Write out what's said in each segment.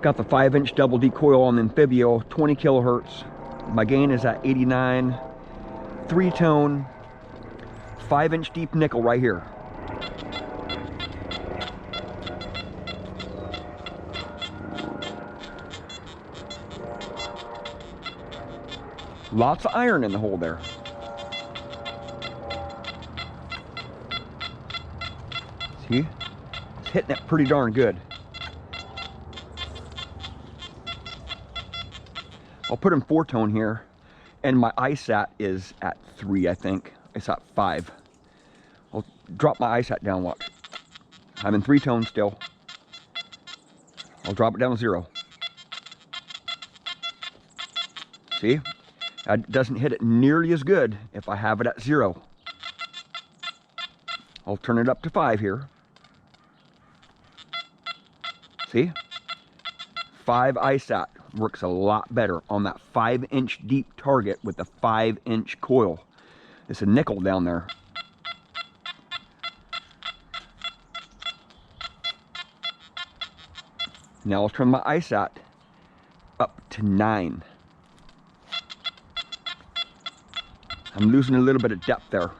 Got the 5-inch double D coil on the Anfibio, 20 kilohertz. My gain is at 89. 3-tone, 5-inch deep nickel right here. Lots of iron in the hole there. See? It's hitting it pretty darn good. I'll put in 4-tone here, and my ISAT is at 3, I think. It's at 5. I'll drop my ISAT down, watch. I'm in 3-tone still. I'll drop it down to 0. See? It doesn't hit it nearly as good if I have it at 0. I'll turn it up to 5 here. See? 5 ISAT works a lot better on that 5-inch deep target with the 5-inch coil. It's a nickel down there. Now I'll turn my ISAT up to 9. I'm losing a little bit of depth there.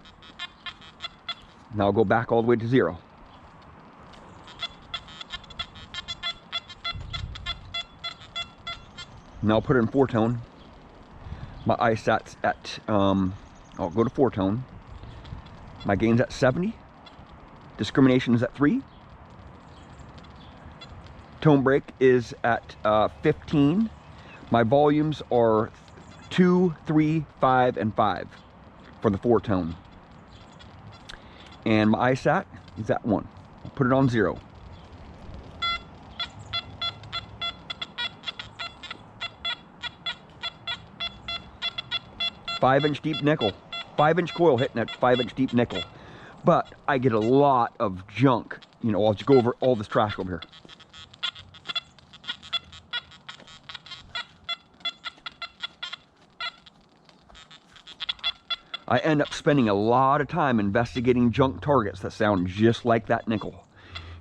Now I'll go back all the way to 0. Now I'll put it in 4-tone. My ISAT's at, I'll go to 4-tone. My gain's at 70. Discrimination is at 3. Tone break is at 15. My volumes are 2, 3, 5, and 5 for the 4-tone. And my ISAT is at 1. I'll put it on 0. Five-inch deep nickel. 5-inch coil hitting at 5-inch deep nickel. But I get a lot of junk. You know, I'll just go over all this trash over here. I end up spending a lot of time investigating junk targets that sound just like that nickel.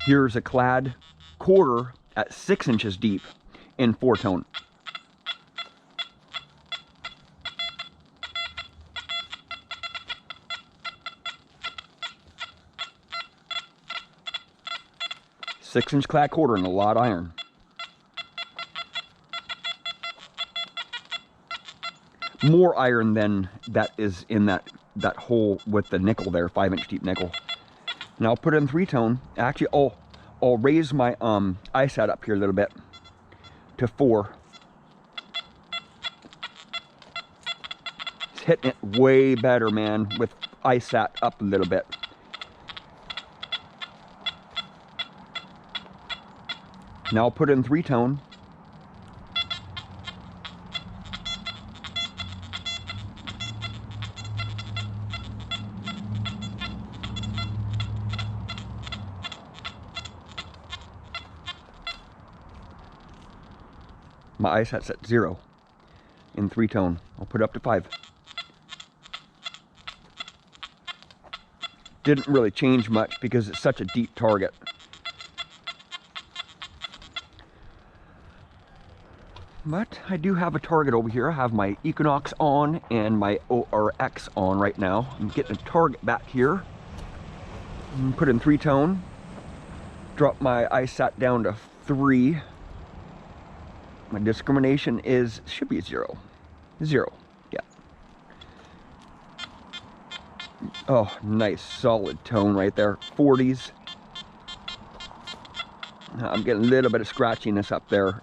Here's a clad quarter at 6 inches deep in 4-tone. Six-inch clad quarter and a lot of iron. More iron than that is in that hole with the nickel there, 5-inch deep nickel. Now I'll put it in 3-tone. Actually, I'll raise my ISAT up here a little bit to 4. It's hitting it way better, man, with ISAT up a little bit. Now I'll put it in 3-tone. My ISAT's at 0 in 3-tone. I'll put it up to 5. Didn't really change much because it's such a deep target. But I do have a target over here. I have my Equinox on and my ORX on right now. I'm getting a target back here. Put in 3-tone. Drop my ISAT down to 3. My discrimination should be 0. 0, yeah. Oh, nice solid tone right there. 40s. I'm getting a little bit of scratchiness up there.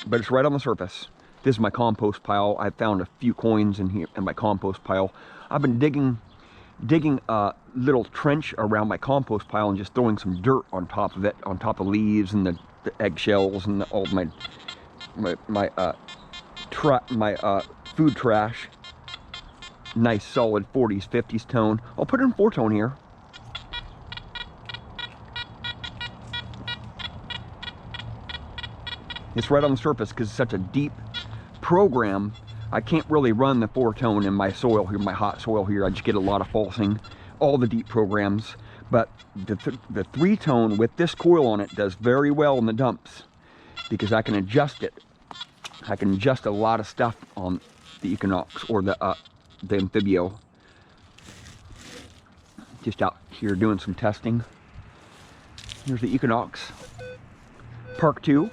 But it's right on the surface. This is my compost pile. I found a few coins in here in my compost pile. I've been digging a little trench around my compost pile and just throwing some dirt on top of it, on top of leaves and the eggshells and all my food trash. Nice solid 40s, 50s tone. I'll put it in 4-tone here. It's right on the surface because it's such a deep program. I can't really run the 4-tone in my soil here, my hot soil here. I just get a lot of falsing, all the deep programs. But the 3-tone with this coil on it does very well in the dumps because I can adjust it. I can adjust a lot of stuff on the Equinox or the Anfibio. Just out here doing some testing. Here's the Equinox. Park 2.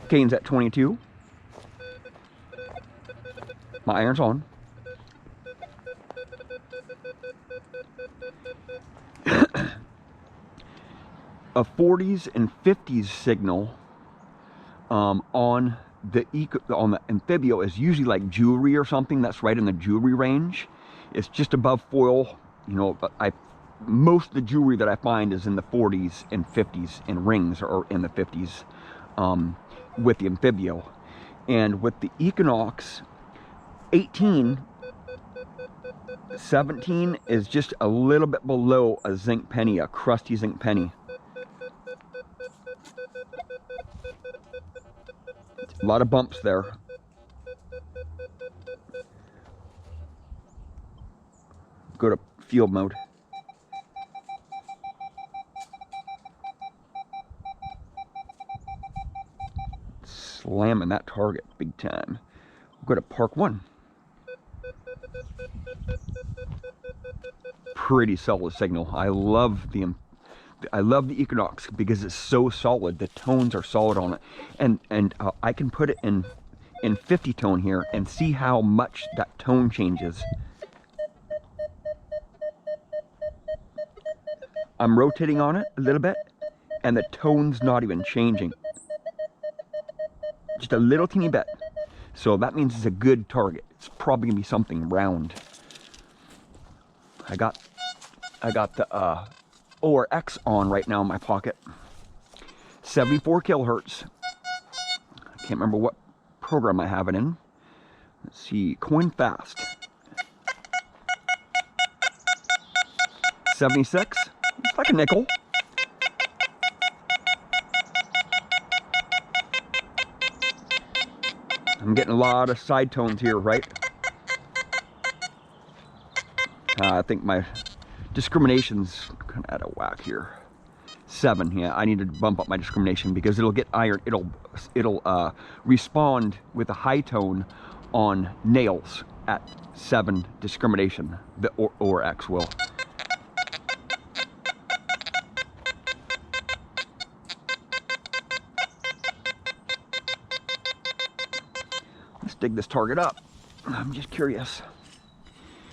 Gain's at 22. My iron's on. A 40s and 50s signal on the Anfibio is usually like jewelry or something. That's right in the jewelry range. It's just above foil. You know, but most of the jewelry that I find is in the 40s and 50s, and rings are in the 50s with the Anfibio. And with the Equinox 18, 17 is just a little bit below a zinc penny, a crusty zinc penny. A lot of bumps there. Go to field mode. Slamming that target big time. We'll go to park 1. Pretty solid signal. I love the Equinox because it's so solid. The tones are solid on it, and I can put it in 50 tone here and see how much that tone changes. I'm rotating on it a little bit, and the tone's not even changing. Just a little teeny bit. So that means it's a good target. It's probably gonna be something round. I got the ORX on right now in my pocket. 74 kilohertz. I can't remember what program I have it in. Let's see, coin fast. 76. It's like a nickel. I'm getting a lot of side tones here, right? I think my discrimination's kind of out of whack here. 7, yeah, I need to bump up my discrimination because it'll get iron. It'll respond with a high tone on nails at 7 discrimination. The ORX will. Let's dig this target up. I'm just curious.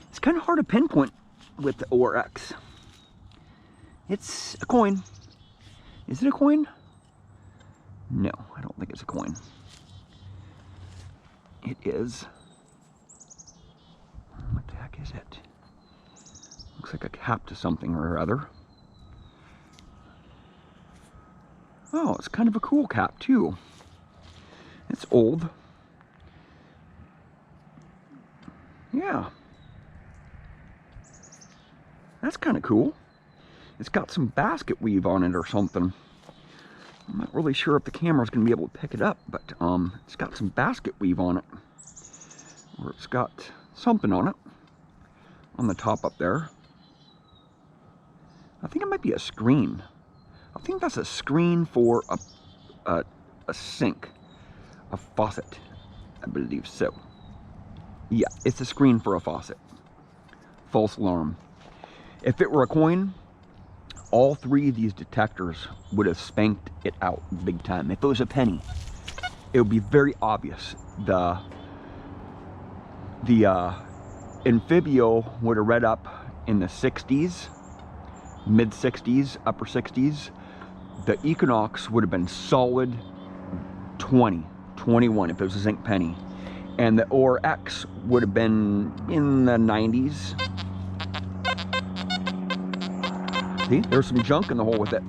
It's kind of hard to pinpoint with the ORX. It's a coin. Is it a coin? No, I don't think it's a coin. It is. What the heck is it? Looks like a cap to something or other. Oh, it's kind of a cool cap too. It's old. Yeah. That's kind of cool. It's got some basket weave on it or something. I'm not really sure if the camera's going to be able to pick it up, but it's got some basket weave on it. Or it's got something on it. On the top up there. I think it might be a screen. I think that's a screen for a sink. A faucet. I believe so. Yeah, it's a screen for a faucet. False alarm. If it were a coin, all 3 of these detectors would have spanked it out big time. If it was a penny, it would be very obvious. The Anfibio would have read up in the 60s, mid 60s, upper 60s. The Equinox would have been solid 20, 21 if it was a zinc penny. And the ORX would have been in the 90s. See, there's some junk in the hole with it.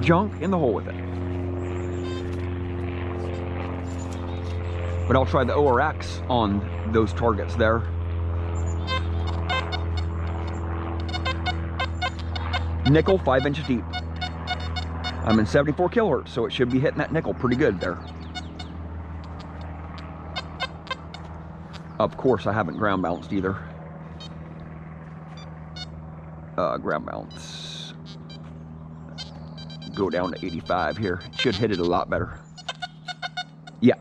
Junk in the hole with it. But I'll try the ORX on those targets there. Nickel, 5 inches deep. I'm in 74 kilohertz, so it should be hitting that nickel pretty good there. Of course, I haven't ground bounced either. Ground bounce. Go down to 85 here. Should hit it a lot better. Yeah.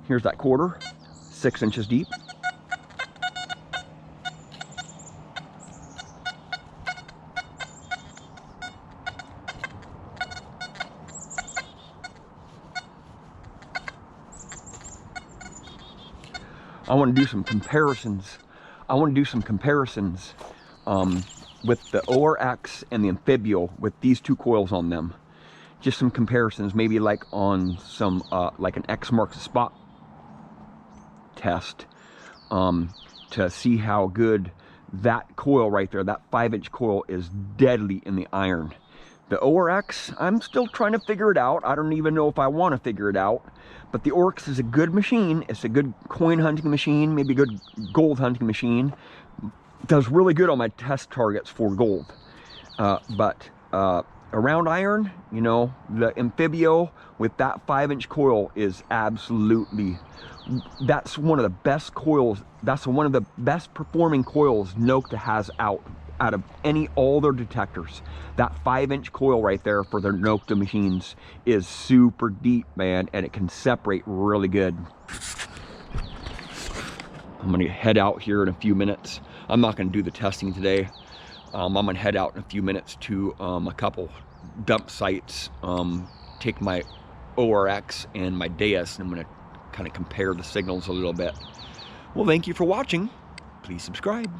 Here's that quarter, 6 inches deep. I want to do some comparisons. With the ORX and the Anfibio with these two coils on them. Just some comparisons, maybe like on some, like an X marks the spot test, to see how good that coil right there, that 5-inch coil, is deadly in the iron. The ORX, I'm still trying to figure it out. I don't even know if I want to figure it out. But the ORX is a good machine. It's a good coin hunting machine, maybe a good gold hunting machine. Does really good on my test targets for gold. But around iron, you know, the Anfibio with that 5-inch coil is absolutely, that's one of the best coils. That's one of the best performing coils Nokta has out of all their detectors. That 5-inch coil right there for their Nokta machines is super deep, man, and it can separate really good. I'm gonna head out here in a few minutes. I'm not gonna do the testing today. I'm gonna head out in a few minutes to a couple dump sites, take my ORX and my Deus, and I'm gonna kind of compare the signals a little bit. Well, thank you for watching. Please subscribe.